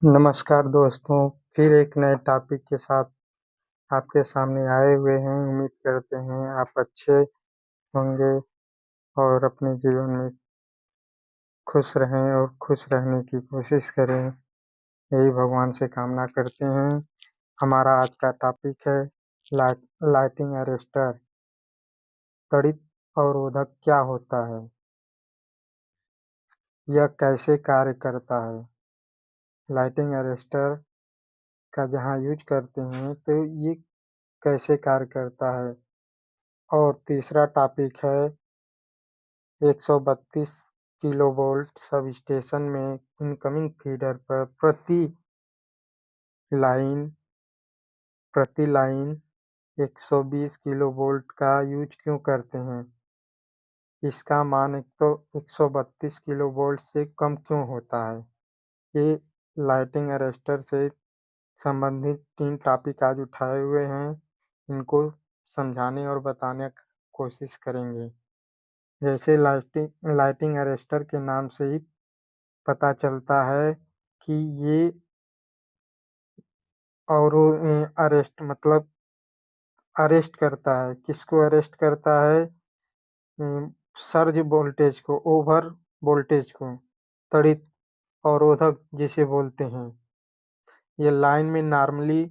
नमस्कार दोस्तों, फिर एक नए टॉपिक के साथ आपके सामने आए हुए हैं। उम्मीद करते हैं आप अच्छे होंगे और अपने जीवन में खुश रहें और खुश रहने की कोशिश करें, यही भगवान से कामना करते हैं। हमारा आज का टॉपिक है लाइटिंग अरेस्टर। त्वरित अवरोधक क्या होता है? यह कैसे कार्य करता है? लाइटिंग अरेस्टर का जहाँ यूज करते हैं तो ये कैसे कार्य करता है? और तीसरा टॉपिक है 132 किलोवोल्ट सबस्टेशन में इनकमिंग फीडर पर प्रति लाइन 120 किलोवोल्ट का यूज क्यों करते हैं? इसका मान 132 किलोवोल्ट से कम क्यों होता है? ये लाइटिंग अरेस्टर से संबंधित 3 टॉपिक आज उठाए हुए हैं। इनको समझाने और बताने की कोशिश करेंगे। जैसे लाइटिंग अरेस्टर के नाम से ही पता चलता है कि ये और अरेस्ट मतलब अरेस्ट करता है। किसको अरेस्ट करता है? सर्ज वोल्टेज को, ओवर वोल्टेज को, त्वरित अवरोधक जिसे बोलते हैं। ये लाइन में नॉर्मली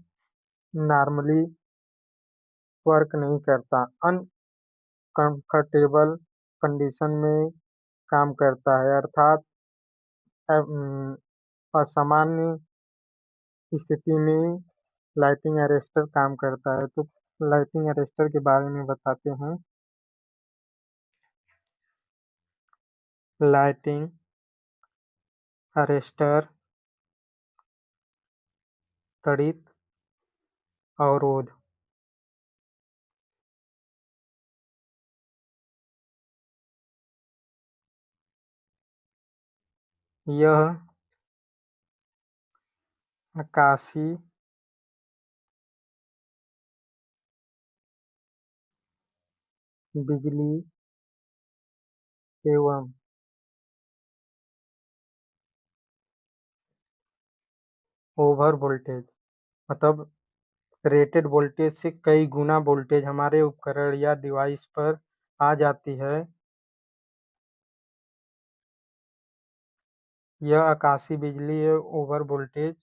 वर्क नहीं करता, अनकंफर्टेबल कंडीशन में काम करता है, अर्थात असामान्य स्थिति में लाइटिंग अरेस्टर काम करता है। तो लाइटिंग अरेस्टर के बारे में बताते हैं। लाइटिंग अरेस्टर त्वरित अवरोध। यह आकाशीय बिजली एवं ओवर वोल्टेज मतलब रेटेड वोल्टेज से कई गुना वोल्टेज हमारे उपकरण या डिवाइस पर आ जाती है। यह आकाशीय बिजली एवं ओवर वोल्टेज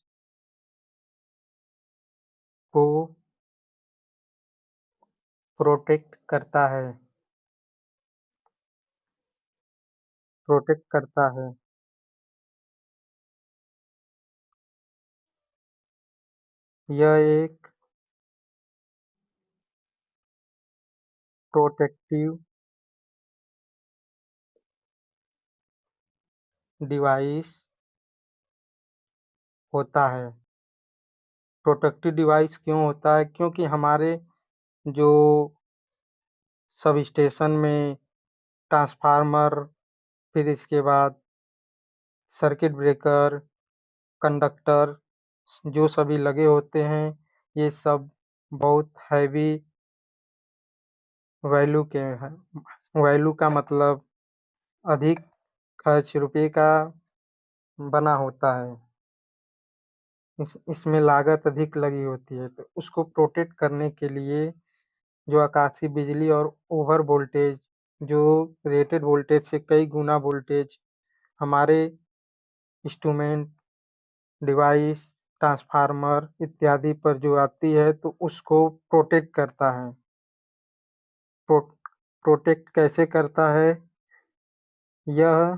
को प्रोटेक्ट करता है। यह एक प्रोटेक्टिव डिवाइस होता है। प्रोटेक्टिव डिवाइस क्यों होता है? क्योंकि हमारे जो सबस्टेशन में ट्रांसफार्मर, फिर इसके बाद सर्किट ब्रेकर, कंडक्टर जो सभी लगे होते हैं, ये सब बहुत हैवी वैल्यू के हैं। वैल्यू का मतलब अधिक खर्च रुपये का बना होता है। इसमें लागत अधिक लगी होती है, तो उसको प्रोटेक्ट करने के लिए जो आकाशीय बिजली और ओवर वोल्टेज, जो रेटेड वोल्टेज से कई गुना वोल्टेज हमारे इंस्ट्रूमेंट, डिवाइस, ट्रांसफार्मर इत्यादि पर जो आती है, तो उसको प्रोटेक्ट करता है। प्रो, प्रोटेक्ट कैसे करता है? यह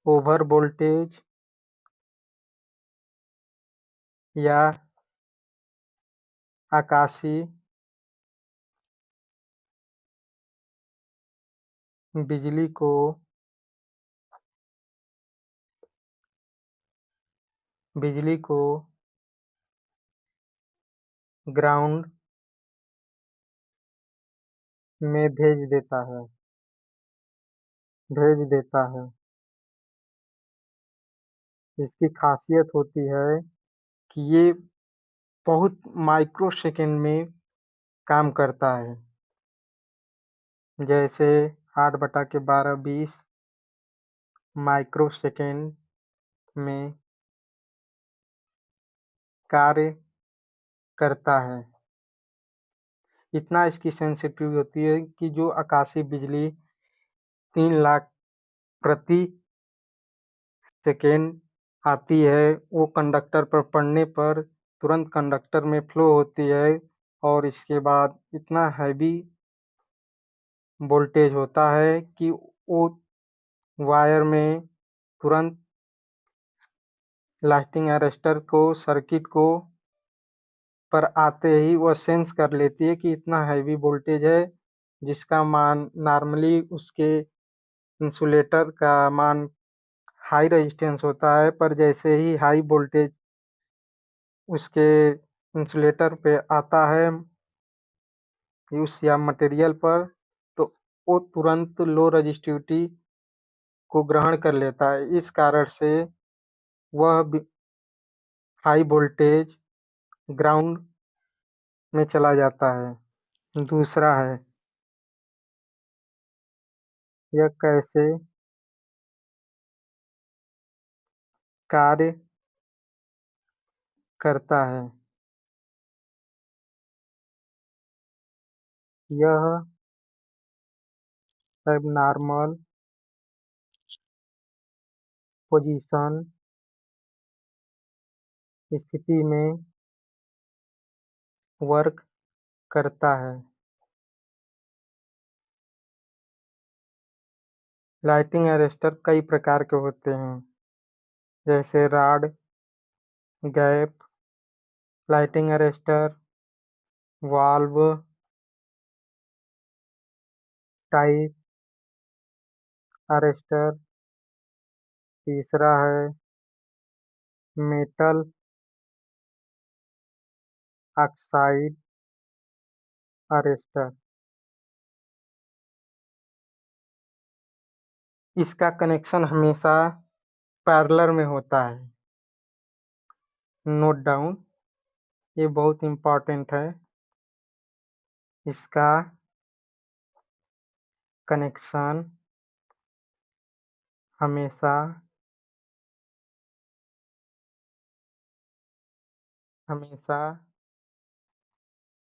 ओवर वोल्टेज या आकाशीय बिजली को ग्राउंड में भेज देता है। इसकी खासियत होती है कि ये बहुत माइक्रो सेकंड में काम करता है। जैसे 8/12 20 माइक्रोसेकंड में कार्य करता है। इतना इसकी सेंसिटिविटी होती है कि जो आकाशीय बिजली 3 लाख प्रति सेकेंड आती है, वो कंडक्टर पर पड़ने पर तुरंत कंडक्टर में फ्लो होती है और इसके बाद इतना हैवी वोल्टेज होता है कि वो वायर में तुरंत लाइटिंग अरेस्टर को सर्किट को पर आते ही वह सेंस कर लेती है कि इतना हैवी वोल्टेज है, जिसका मान नॉर्मली उसके इंसुलेटर का मान हाई रेजिस्टेंस होता है, पर जैसे ही हाई वोल्टेज उसके इंसुलेटर पे आता है उस या मटेरियल पर, तो वो तुरंत लो रेजिस्टिविटी को ग्रहण कर लेता है। इस कारण से वह हाई वोल्टेज ग्राउंड में चला जाता है। दूसरा है, यह कैसे कार्य करता है। यह एबनॉर्मल पोजीशन स्थिति में वर्क करता है। लाइटिंग अरेस्टर कई प्रकार के होते हैं, जैसे rod, gap, lighting arrester, valve type arrester. तीसरा है मेटल ऑक्साइड अरेस्टर। इसका कनेक्शन हमेशा पैरेलल में होता है। नोट डाउन, ये बहुत इम्पोर्टेंट है। इसका कनेक्शन हमेशा हमेशा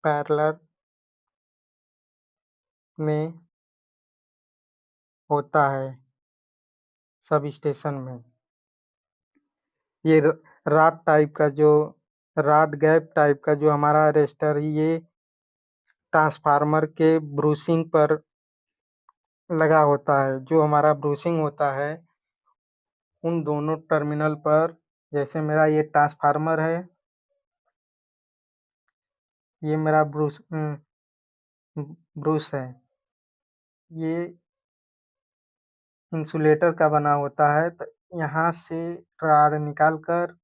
पैरेलल में होता है सब स्टेशन में। ये रॉड गैप टाइप का जो हमारा अरेस्टर है, ये ट्रांसफार्मर के ब्रूसिंग पर लगा होता है। जो हमारा ब्रूसिंग होता है उन दोनों टर्मिनल पर, जैसे मेरा ये ट्रांसफार्मर है, ये मेरा ब्रूस है, ये इंसुलेटर का बना होता है। तो यहाँ से रॉड निकाल कर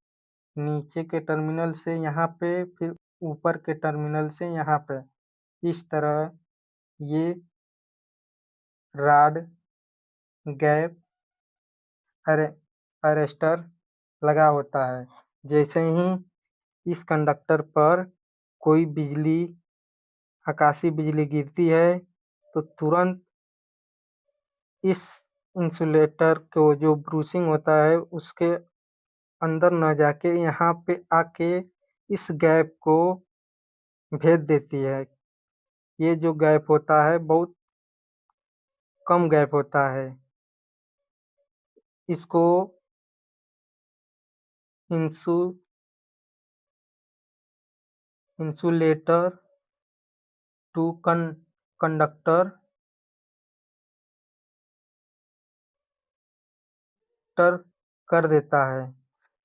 नीचे के टर्मिनल से यहाँ पे, फिर ऊपर के टर्मिनल से यहाँ पे, इस तरह ये रॉड गैप अरेस्टर लगा होता है। जैसे ही इस कंडक्टर पर कोई बिजली, आकाशीय बिजली गिरती है, तो तुरंत इस इंसुलेटर को जो ब्रूसिंग होता है उसके अंदर न जाके यहाँ पे आके इस गैप को भेद देती है। ये जो गैप होता है बहुत कम गैप होता है। इसको इंसु इंसुलेटर टू कंडक्टर टर कर देता है।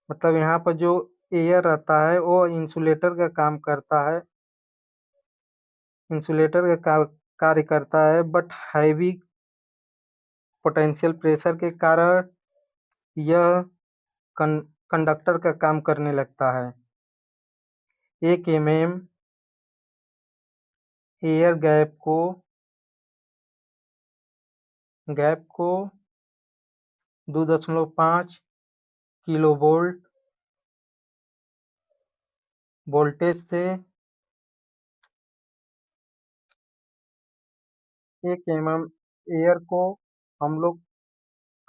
मतलब यहाँ पर जो एयर रहता है वो इंसुलेटर का काम करता है, इंसुलेटर का कार्य करता है, बट हैवी पोटेंशियल प्रेशर के कारण यह कंडक्टर का काम करने लगता है। 1 mm एयर गैप को 2.5 किलोवोल्ट वोल्टेज से 1 mm एयर को हम लोग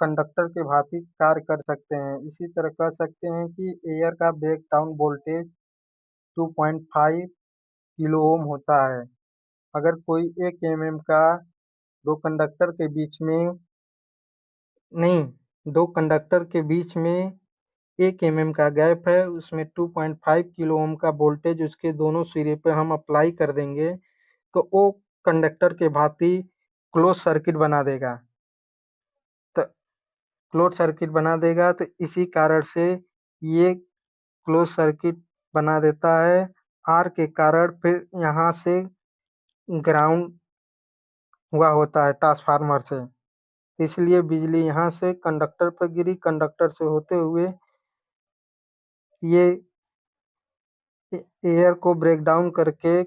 कंडक्टर के भांति कार्य कर सकते हैं। इसी तरह कह सकते हैं कि एयर का ब्रेकडाउन वोल्टेज 2.5 किलो ओम होता है। अगर कोई 1 mm का दो कंडक्टर के बीच में नहीं, दो कंडक्टर के बीच में 1 mm का गैप है, उसमें 2.5 किलो ओम का वोल्टेज उसके दोनों सिरे पे हम अप्लाई कर देंगे, तो वो कंडक्टर के भांति क्लोज सर्किट बना देगा। तो क्लोज सर्किट बना देगा, तो इसी कारण से ये क्लोज सर्किट बना देता है। आर के कारण फिर यहाँ से ग्राउंड हुआ होता है ट्रांसफार्मर से, इसलिए बिजली यहाँ से कंडक्टर पर गिरी, कंडक्टर से होते हुए ये एयर को ब्रेक डाउन करके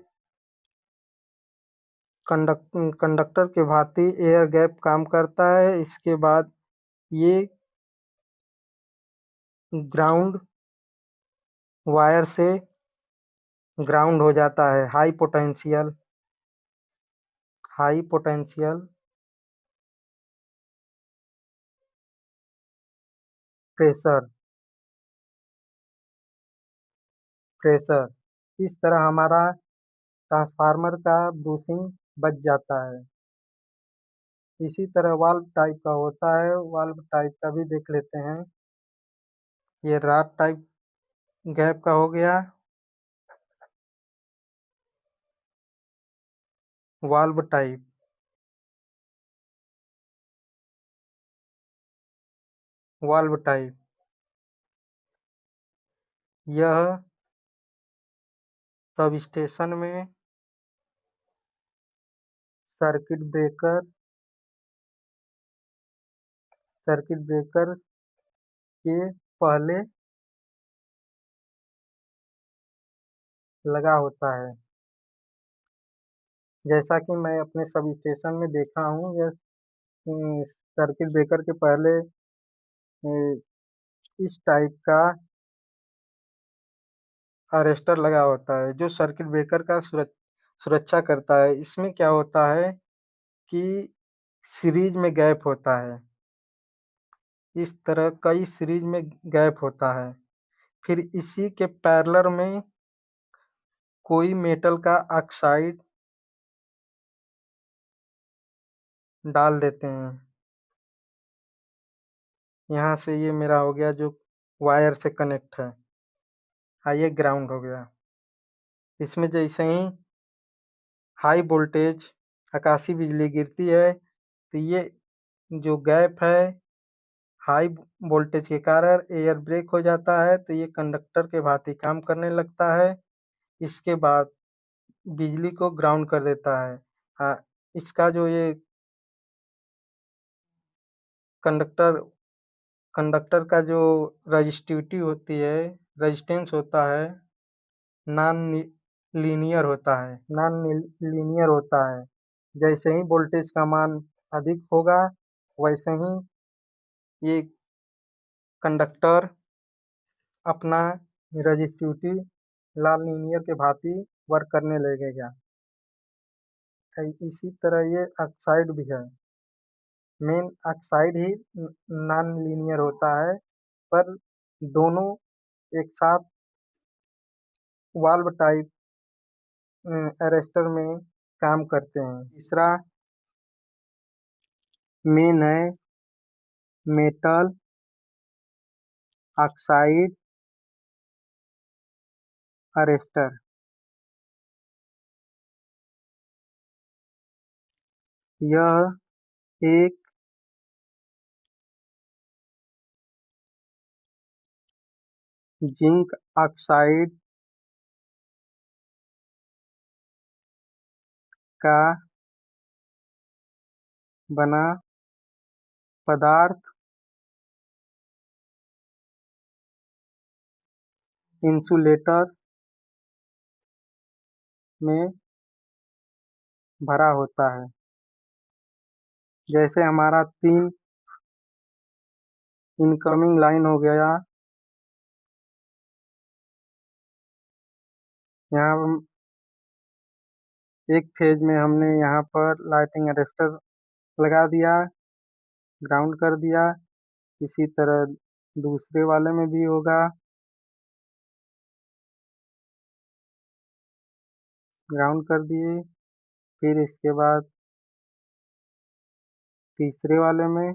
कंडक्टर के भांति एयर गैप काम करता है। इसके बाद ये ग्राउंड वायर से ग्राउंड हो जाता है। हाई पोटेंशियल प्रेशर प्रेशर इस तरह हमारा ट्रांसफार्मर का बुशिंग बच जाता है। इसी तरह वाल्व टाइप का होता है, वाल्व टाइप का भी देख लेते हैं। ये रॉड टाइप गैप का हो गया। वाल्व टाइप वाल्व टाइप यह सबस्टेशन में सर्किट ब्रेकर सर्किट ब्रेकर के पहले लगा होता है। जैसा कि मैं अपने सबस्टेशन में देखा हूँ, यह सर्किट ब्रेकर के पहले इस टाइप का अरेस्टर लगा होता है, जो सर्किट ब्रेकर का सुरक्षा करता है। इसमें क्या होता है कि सीरीज में गैप होता है। इस तरह कई सीरीज में गैप होता है। फिर इसी के पैरेलल में कोई मेटल का ऑक्साइड डाल देते हैं। यहाँ से ये मेरा हो गया जो वायर से कनेक्ट है। हाँ, ये ग्राउंड हो गया। इसमें जैसे ही हाई वोल्टेज आकाशीय बिजली गिरती है, तो ये जो गैप है हाई वोल्टेज के कारण एयर ब्रेक हो जाता है, तो ये कंडक्टर के भांति काम करने लगता है। इसके बाद बिजली को ग्राउंड कर देता है। हाँ, इसका जो ये कंडक्टर कंडक्टर का जो रजिस्टिविटी होती है, रेजिस्टेंस होता है, नॉन नॉन लीनियर होता है। जैसे ही वोल्टेज का मान अधिक होगा, वैसे ही ये कंडक्टर अपना रजिस्टिविटी नॉन लीनियर के भांति वर्क करने लगेगा। इसी तरह ये ऑक्साइड भी है। मेन ऑक्साइड ही नॉन लीनियर होता है, पर दोनों एक साथ वाल्व टाइप अरेस्टर में काम करते हैं। तीसरा मेन है मेटल ऑक्साइड अरेस्टर। यह एक जिंक ऑक्साइड का बना पदार्थ इंसुलेटर में भरा होता है। जैसे हमारा 3 इनकमिंग लाइन हो गया, यहाँ एक फेज में हमने यहाँ पर लाइटिंग अरेस्टर लगा दिया, ग्राउंड कर दिया। इसी तरह दूसरे वाले में भी होगा। ग्राउंड कर दिए। फिर इसके बाद तीसरे वाले में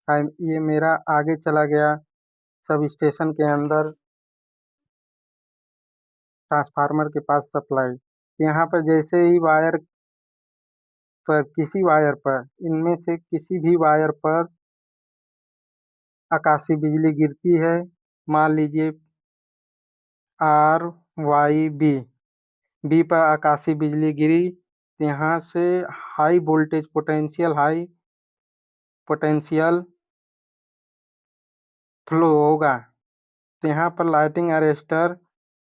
ये मेरा आगे चला गया सब स्टेशन के अंदर ट्रांसफार्मर के पास सप्लाई। यहाँ पर जैसे ही वायर पर किसी वायर पर इनमें से किसी भी वायर पर आकाशीय बिजली गिरती है, मान लीजिए RYB, बी पर आकाशीय बिजली गिरी, तो यहाँ से हाई पोटेंशियल फ्लो होगा। तो यहाँ पर लाइटिंग अरेस्टर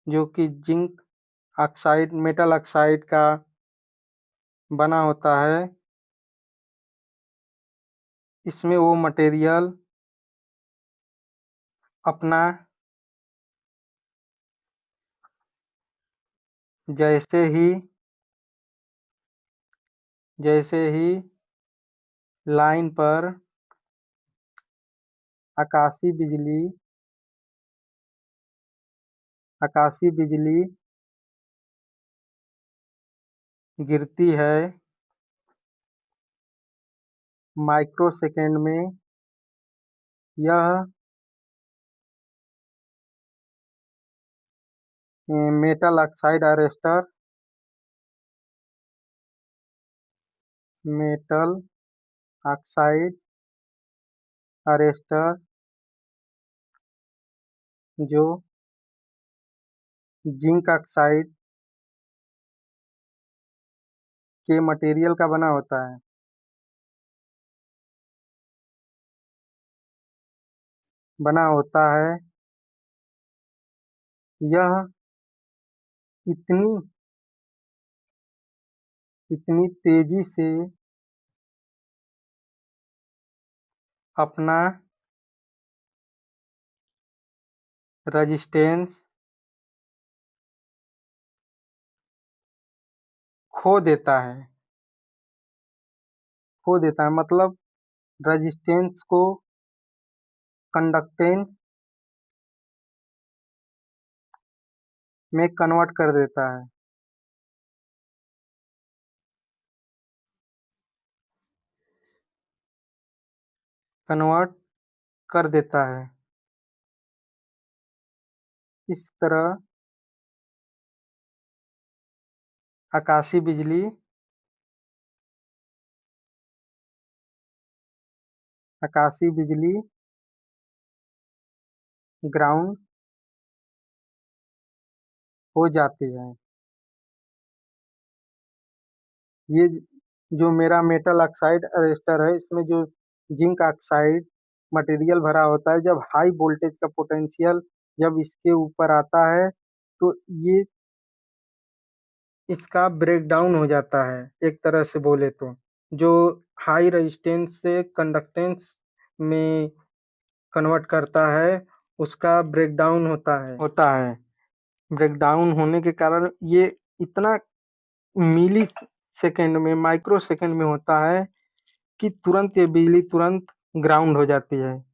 जो कि जिंक ऑक्साइड मेटल ऑक्साइड का बना होता है, इसमें वो मटेरियल अपना जैसे ही लाइन पर आकाशीय बिजली गिरती है, माइक्रोसेकंड में यह metal oxide arrester metal oxide arrester जो जिंक ऑक्साइड के मटेरियल का बना होता है, यह इतनी इतनी तेजी से अपना रेजिस्टेंस खो देता है मतलब रेजिस्टेंस को कंडक्टेंस में कन्वर्ट कर देता है। कन्वर्ट कर देता है। इस तरह आकाशीय बिजली ग्राउंड हो जाती है। ये जो मेरा मेटल ऑक्साइड अरेस्टर है, इसमें जो जिंक ऑक्साइड मटेरियल भरा होता है, जब हाई वोल्टेज का पोटेंशियल जब इसके ऊपर आता है तो ये इसका ब्रेकडाउन हो जाता है। एक तरह से बोले तो जो हाई रेजिस्टेंस से कंडक्टेंस में कन्वर्ट करता है, उसका ब्रेकडाउन होता है। ब्रेकडाउन होने के कारण ये इतना मिली सेकेंड में माइक्रो सेकेंड में होता है कि तुरंत ये बिजली तुरंत ग्राउंड हो जाती है।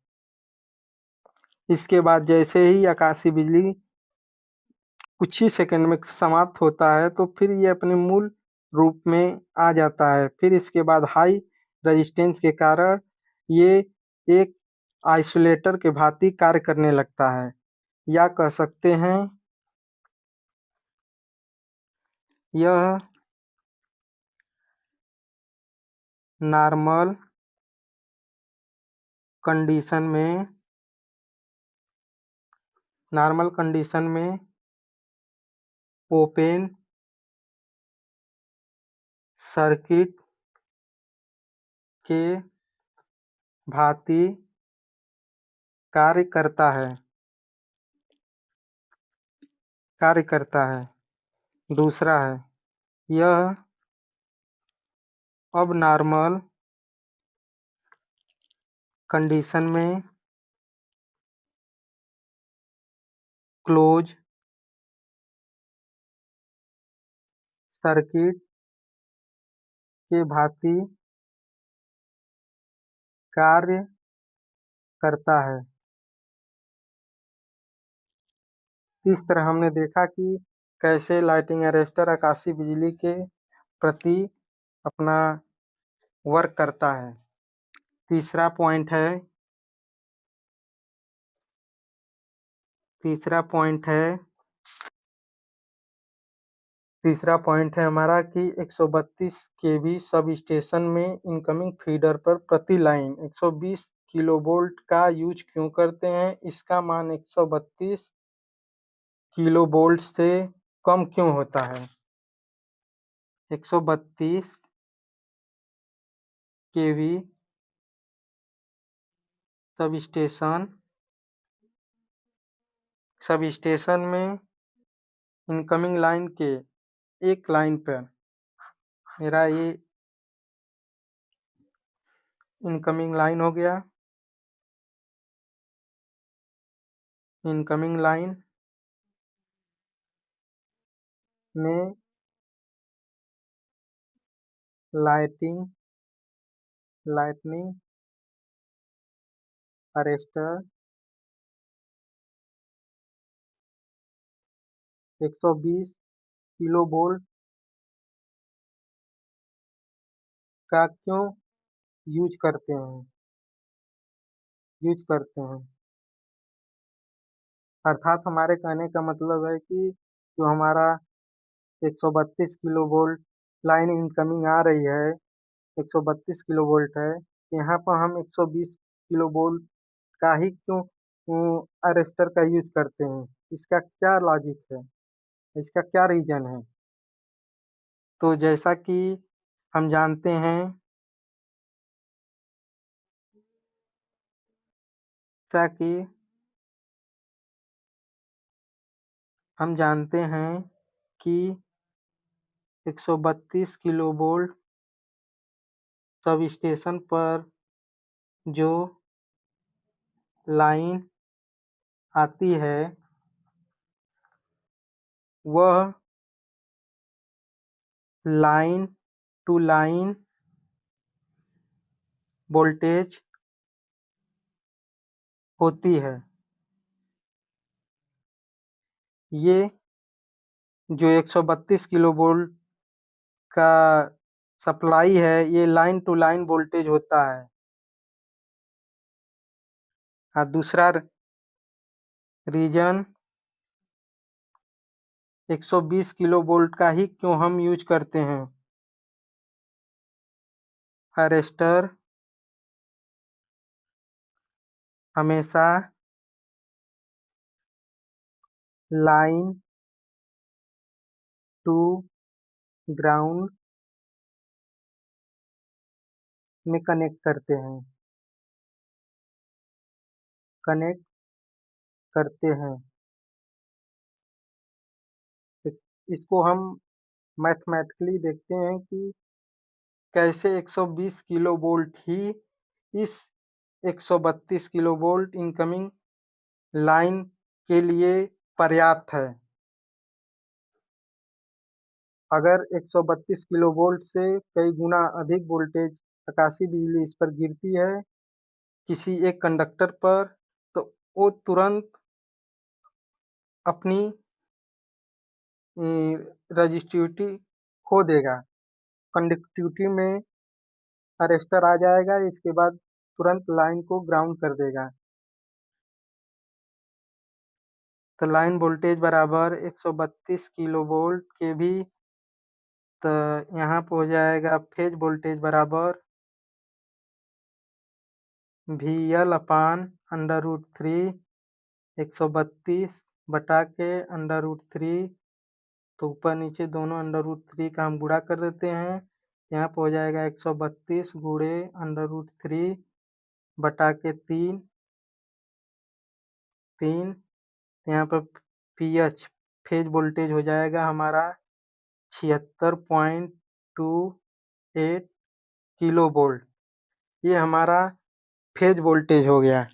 इसके बाद जैसे ही आकाशीय बिजली कुछ ही सेकंड में समाप्त होता है तो फिर ये अपने मूल रूप में आ जाता है। फिर इसके बाद हाई रेजिस्टेंस के कारण ये एक आइसोलेटर के भांति कार्य करने लगता है, या कह सकते हैं यह नॉर्मल कंडीशन में ओपन सर्किट के भांति कार्य करता है। दूसरा है यह अब नॉर्मल कंडीशन में क्लोज सर्किट के भांति कार्य करता है। इस तरह हमने देखा कि कैसे लाइटिंग अरेस्टर आकाशीय बिजली के प्रति अपना वर्क करता है। तीसरा पॉइंट है तीसरा पॉइंट है हमारा कि 132 केवी सब स्टेशन में इनकमिंग फीडर पर प्रति लाइन 120 किलोवोल्ट का यूज क्यों करते हैं? इसका मान 132 किलोवोल्ट से कम क्यों होता है? 132 केवी सब स्टेशन में इनकमिंग लाइन के एक लाइन पर मेरा ये इनकमिंग लाइन हो गया। इनकमिंग लाइन में लाइटिंग अरेस्टर 120 किलोवोल्ट का क्यों यूज करते हैं? अर्थात हमारे कहने का मतलब है कि जो हमारा 132 किलोवोल्ट लाइन इनकमिंग आ रही है 132 किलोवोल्ट है, यहाँ पर हम 120 किलोवोल्ट का ही क्यों अरेस्टर का यूज करते हैं? इसका क्या लॉजिक है? इसका क्या रीजन है? तो जैसा कि हम जानते हैं कि हम जानते हैं कि 132 किलोवोल्ट सब स्टेशन पर जो लाइन आती है वह लाइन टू लाइन वोल्टेज होती है। ये जो 132 किलोवोल्ट का सप्लाई है ये लाइन टू लाइन वोल्टेज होता है। और दूसरा रीजन 120 किलोवोल्ट का ही क्यों हम यूज करते हैं? अरेस्टर हमेशा लाइन टू ग्राउंड में कनेक्ट करते हैं। इसको हम मैथमेटिकली देखते हैं कि कैसे 120 किलोवोल्ट ही इस 132 किलोवोल्ट इनकमिंग लाइन के लिए पर्याप्त है। अगर 132 किलोवोल्ट से कई गुना अधिक वोल्टेज आकाशीय बिजली इस पर गिरती है किसी एक कंडक्टर पर तो वो तुरंत अपनी रजिस्टिविटी खो देगा। कंडक्टिविटी में अरेस्टर आ जाएगा, इसके बाद तुरंत लाइन को ग्राउंड कर देगा। तो लाइन वोल्टेज बराबर 132 किलोवोल्ट के भी तो यहाँ पे हो जाएगा फेज वोल्टेज बराबर VL अपान √3 132 बटा के √3 तो ऊपर नीचे दोनों √3 का हम गुणा कर देते हैं। यहाँ पे हो जाएगा 132 गुणे √3 बटा के 3 यहाँ पर PH फेज वोल्टेज हो जाएगा हमारा 76.28 किलो वोल्ट। ये हमारा फेज वोल्टेज हो गया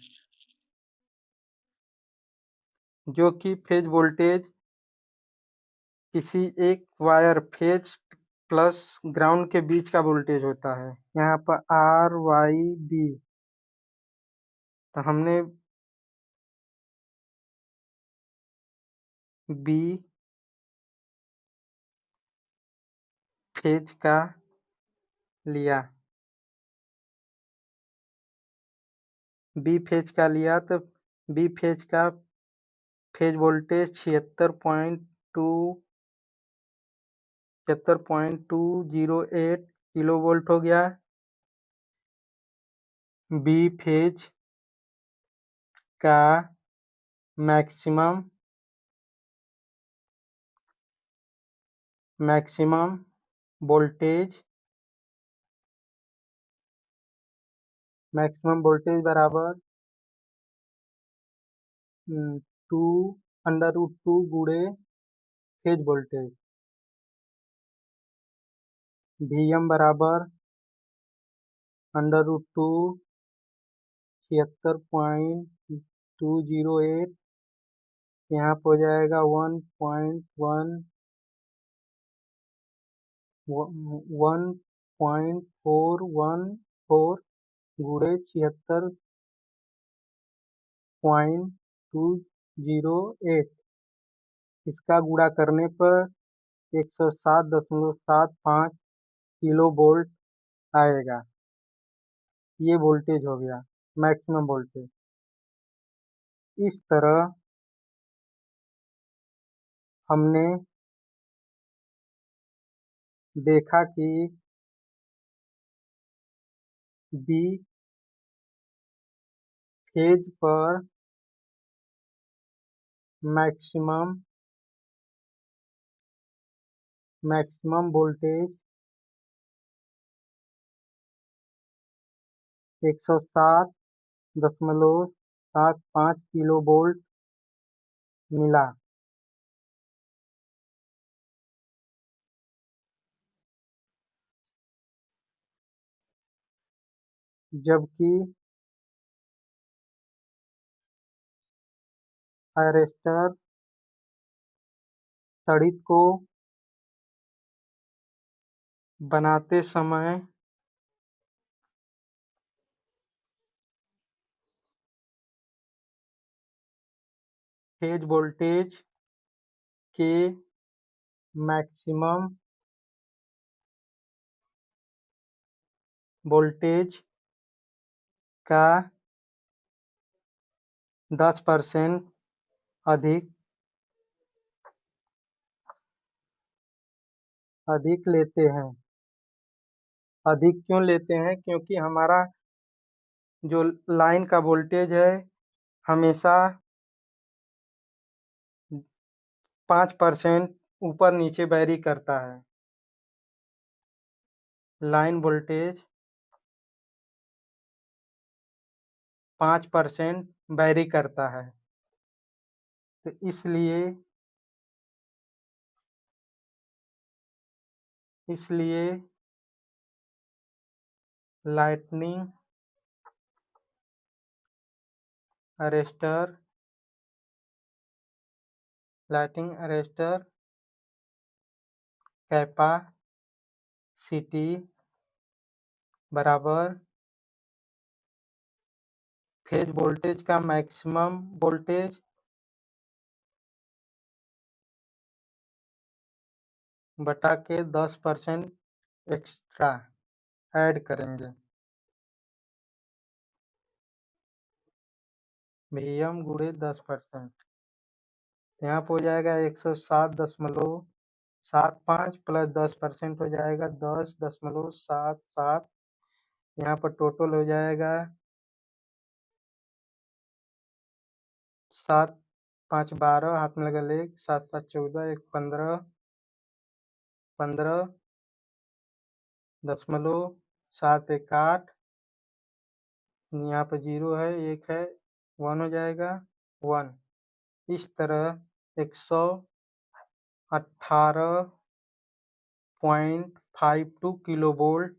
जो कि फेज वोल्टेज किसी एक वायर फेज प्लस ग्राउंड के बीच का वोल्टेज होता है। यहाँ पर आर वाई बी, तो हमने बी फेज का लिया, बी फेज का लिया तो बी फेज का फेज वोल्टेज 76.208 किलो वोल्ट हो गया। बी फेज का मैक्सिमम वोल्टेज बराबर 2 गुणे फेज वोल्टेज। Vm बराबर √2 76.208, यहाँ पर हो जाएगा 1.414 गुणे 76.208, इसका गुणा करने पर 107.75 किलो वोल्ट आएगा। ये वोल्टेज हो गया मैक्सिमम वोल्टेज। इस तरह हमने देखा कि बी फेज पर मैक्सिमम वोल्टेज 107.75 किलो वोल्ट मिला। जबकि अरेस्टर तड़ित को बनाते समय फेज वोल्टेज के मैक्सिमम वोल्टेज का 10% अधिक लेते हैं। अधिक क्यों लेते हैं? क्योंकि हमारा जो लाइन का वोल्टेज है हमेशा 5% ऊपर नीचे वैरी करता है। लाइन वोल्टेज 5% वैरी करता है, तो इसलिए लाइटनिंग अरेस्टर कैपेसिटी बराबर फेज वोल्टेज का मैक्सिमम वोल्टेज बटा के 10% एक्स्ट्रा ऐड करेंगे। Vm गुणे 10%, यहाँ पर हो जाएगा 107.75 प्लस 10% हो जाएगा 10.77। यहाँ पर टोटल हो जाएगा 7 5 12, हाथ में लगा लेग, 7 7 14, 1 15, 15.7 1 8, यहाँ पर 0 है, 1 है, 1 हो जाएगा 1। इस तरह 118.52 किलो वोल्ट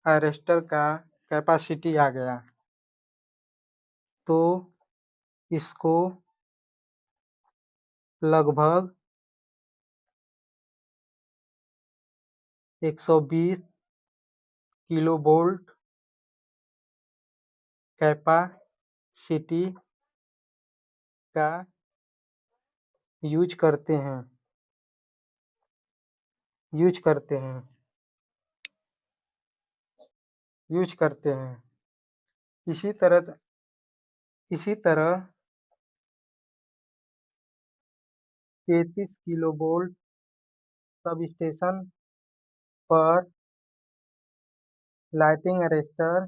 अरेस्टर का कैपेसिटी आ गया। तो इसको लगभग 120 किलोवोल्ट कैपेसिटी का यूज़ करते हैं। इसी तरह 33 किलोवोल्ट सबस्टेशन पर लाइटनिंग अरेस्टर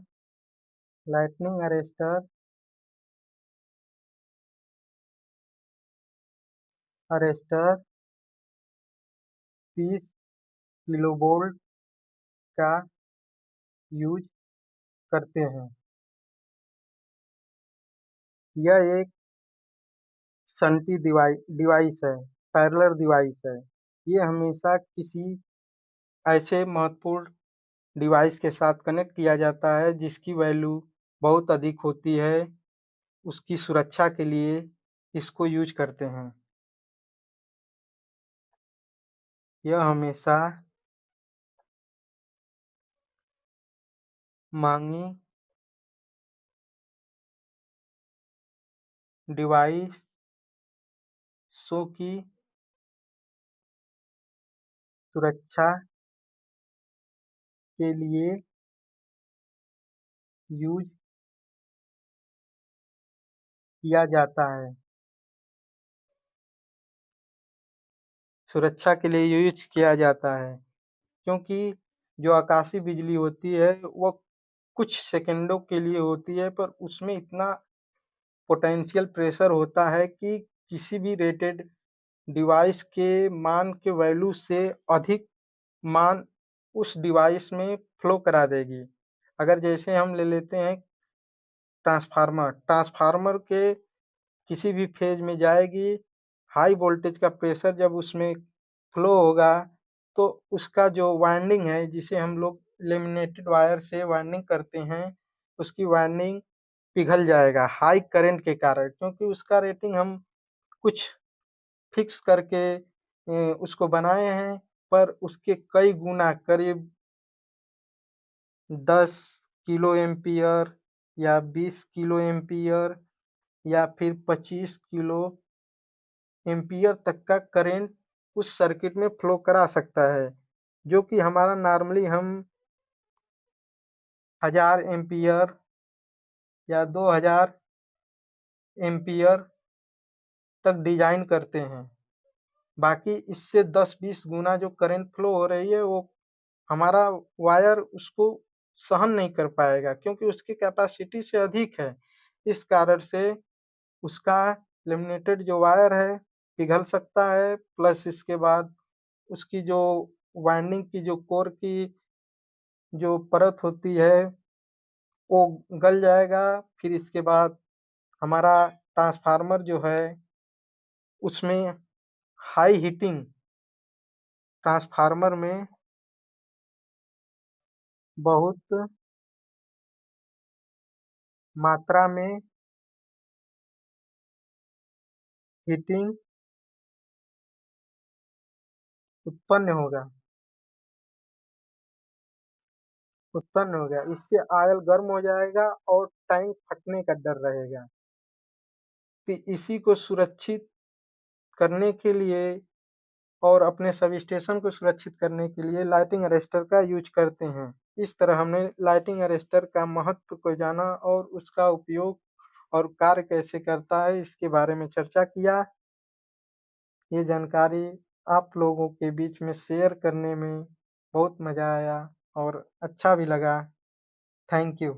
30 किलोवोल्ट का यूज़ करते हैं। यह एक शंटी डिवाइस है, पैरेलल डिवाइस है। ये हमेशा किसी ऐसे महत्वपूर्ण डिवाइस के साथ कनेक्ट किया जाता है जिसकी वैल्यू बहुत अधिक होती है, उसकी सुरक्षा के लिए इसको यूज़ करते हैं। यह हमेशा महंगी डिवाइसों की सुरक्षा के लिए यूज़ किया जाता है। क्योंकि जो आकाशीय बिजली होती है वो कुछ सेकंडों के लिए होती है, पर उसमें इतना पोटेंशियल प्रेशर होता है कि किसी भी रेटेड डिवाइस के मान के वैल्यू से अधिक मान उस डिवाइस में फ्लो करा देगी। अगर जैसे हम ले लेते हैं ट्रांसफार्मर के किसी भी फेज में जाएगी, हाई वोल्टेज का प्रेशर जब उसमें फ्लो होगा तो उसका जो वाइंडिंग है, जिसे हम लोग लेमिनेटेड वायर से वाइंडिंग करते हैं, उसकी वाइंडिंग पिघल जाएगा हाई करंट के कारण, क्योंकि उसका रेटिंग हम कुछ फिक्स करके उसको बनाए हैं, पर उसके कई गुना करीब 10 किलो एम्पियर या 20 किलो एम्पियर या फिर 25 किलो एम्पियर तक का करंट उस सर्किट में फ्लो करा सकता है, जो कि हमारा नॉर्मली हम 1000 एम्पियर या 2000 एम्पियर तक डिजाइन करते हैं। बाकी इससे 10-20 गुना जो करंट फ्लो हो रही है वो हमारा वायर उसको सहन नहीं कर पाएगा, क्योंकि उसकी कैपेसिटी से अधिक है। इस कारण से उसका लेमिनेटेड जो वायर है पिघल सकता है, प्लस इसके बाद उसकी जो वाइंडिंग की जो कोर की जो परत होती है वो गल जाएगा। फिर इसके बाद हमारा ट्रांसफार्मर जो है उसमें हाई हीटिंग ट्रांसफार्मर में बहुत मात्रा में हीटिंग उत्पन्न होगा इससे ऑयल गर्म हो जाएगा और टैंक फटने का डर रहेगा। तो इसी को सुरक्षित करने के लिए और अपने सबस्टेशन को सुरक्षित करने के लिए लाइटिंग अरेस्टर का यूज़ करते हैं। इस तरह हमने लाइटिंग अरेस्टर का महत्व को जाना और उसका उपयोग और कार्य कैसे करता है इसके बारे में चर्चा किया। ये जानकारी आप लोगों के बीच में शेयर करने में बहुत मज़ा आया और अच्छा भी लगा। Thank you.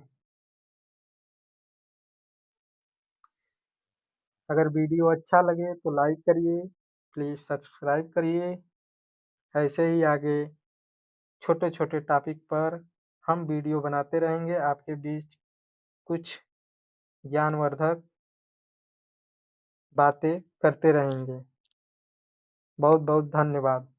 अगर वीडियो अच्छा लगे तो लाइक करिए, प्लीज़ सब्सक्राइब करिए। ऐसे ही आगे छोटे-छोटे टॉपिक पर हम वीडियो बनाते रहेंगे, आपके बीच कुछ ज्ञानवर्धक बातें करते रहेंगे। बहुत-बहुत धन्यवाद।